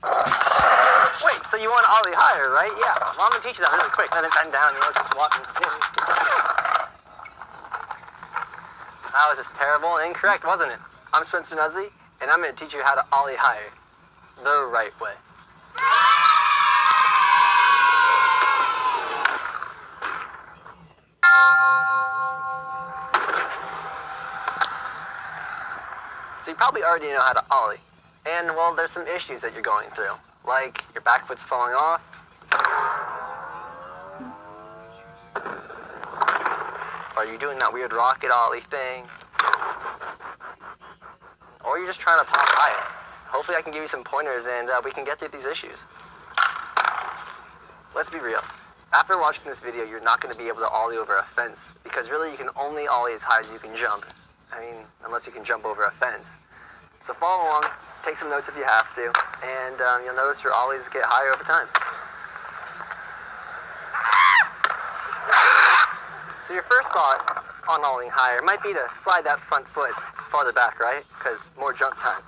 Wait, so you want Ollie higher, right? Yeah. Well, I'm gonna teach you that really quick. Then bend down, just walking. That was just terrible and incorrect, wasn't it? I'm Spencer Nuzzi, and I'm gonna teach you how to Ollie higher the right way. So you probably already know how to Ollie. And, well, there's some issues that you're going through. Like, your back foot's falling off. Are you doing that weird rocket Ollie thing? Or you're just trying to pop higher. Hopefully I can give you some pointers and we can get through these issues. Let's be real. After watching this video, you're not going to be able to Ollie over a fence. Because really, you can only Ollie as high as you can jump. I mean, unless you can jump over a fence. So follow along, take some notes if you have to, and you'll notice your Ollies get higher over time. So your first thought on Ollieing higher might be to slide that front foot farther back, right? Because more jump time.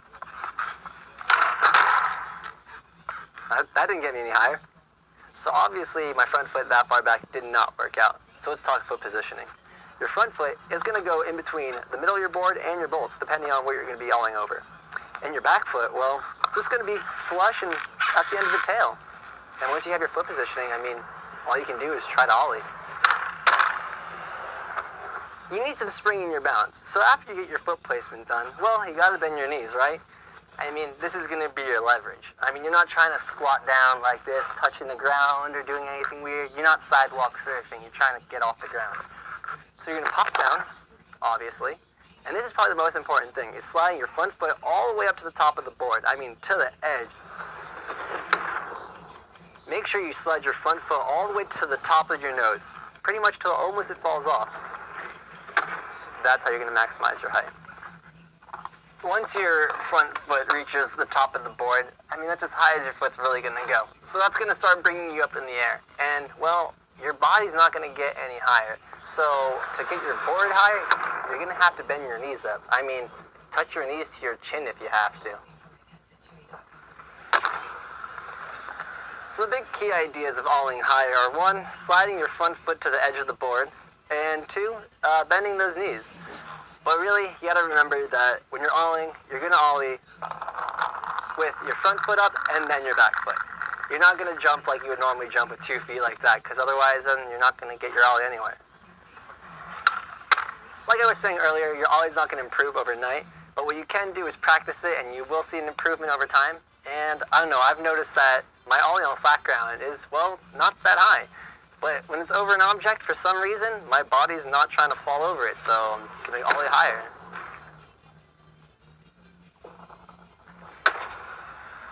That didn't get me any higher. So obviously my front foot that far back did not work out. So let's talk foot positioning. Your front foot is going to go in between the middle of your board and your bolts, depending on what you're going to be Ollieing over. And your back foot, well, it's just going to be flush and at the end of the tail. And once you have your foot positioning, I mean, all you can do is try to Ollie. You need some spring in your balance. So after you get your foot placement done, well, you got to bend your knees, right? I mean, this is going to be your leverage. I mean, you're not trying to squat down like this, touching the ground or doing anything weird. You're not sidewalk surfing. You're trying to get off the ground. So you're going to pop down, obviously, and this is probably the most important thing, is sliding your front foot all the way up to the top of the board. I mean, to the edge. Make sure you slide your front foot all the way to the top of your nose, pretty much till almost it falls off. That's how you're going to maximize your height. Once your front foot reaches the top of the board, I mean, that's as high as your foot's really going to go. So that's going to start bringing you up in the air. And, well, your body's not going to get any higher. So to get your board higher, you're going to have to bend your knees up. I mean, touch your knees to your chin if you have to. So the big key ideas of Ollieing higher are 1, sliding your front foot to the edge of the board, and 2, bending those knees. But really, you got to remember that when you're Ollieing, you're going to Ollie with your front foot up and then your back foot. You're not going to jump like you would normally jump with 2 feet like that, because otherwise then you're not going to get your Ollie anywhere. Like I was saying earlier, your Ollie's not going to improve overnight, but what you can do is practice it and you will see an improvement over time. And I don't know, I've noticed that my Ollie on flat ground is, well, not that high. But when it's over an object, for some reason, my body's not trying to fall over it, so I'm going to Ollie higher.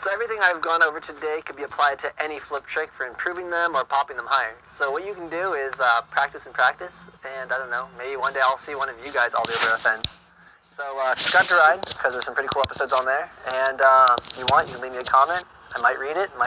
So everything I've gone over today could be applied to any flip trick for improving them or popping them higher. So what you can do is practice and practice, and I don't know, maybe one day I'll see one of you guys Ollie over a fence. So subscribe to Ride, because there's some pretty cool episodes on there, and if you want, you can leave me a comment. I might read it, might